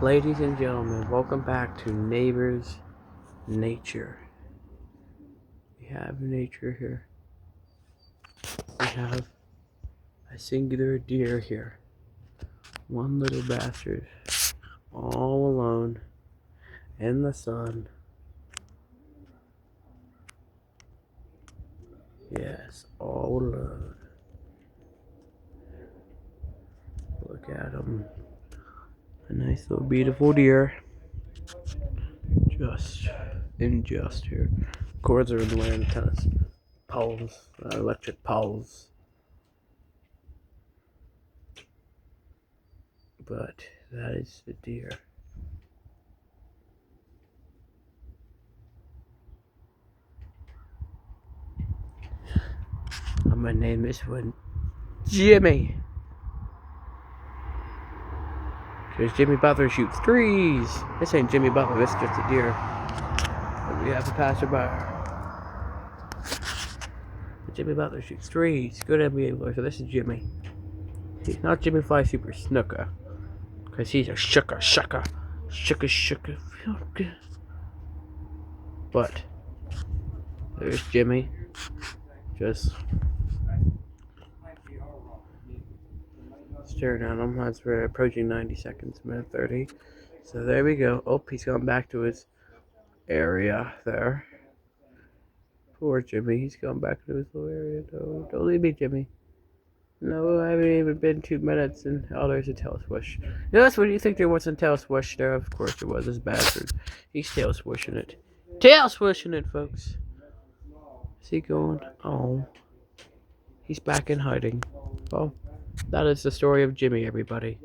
Ladies and gentlemen, welcome back to Neighbors Nature. We have nature here. We have a singular deer here. One little bastard, all alone in the sun. Yes, all alone. Look at him. A nice little beautiful deer. Just here. Cords are in the way of the tennis poles, electric poles. But that is the deer. I'm gonna name this one Jimmy. Because Jimmy Butler shoots threes. This ain't Jimmy Butler, this is just a deer. But we have a passerby. Jimmy Butler shoots threes. Good NBA player, so this is Jimmy. He's not Jimmy Fly Super Snooker. Because he's a shucker. But there's Jimmy. Just staring at him as we're approaching 90 seconds, minute 30. So there we go. Oh, he's gone back to his area there. Poor Jimmy, he's gone back to his little area. Don't leave me, Jimmy. No, I haven't even been 2 minutes, and oh, there's a tail swish. Yes, what do you think there wasn't tail swish there? Of course there was, this bastard. He's tail swishing it. Tail swishing it, folks. Is he going? Oh. He's back in hiding. Well, that is the story of Jimmy, everybody.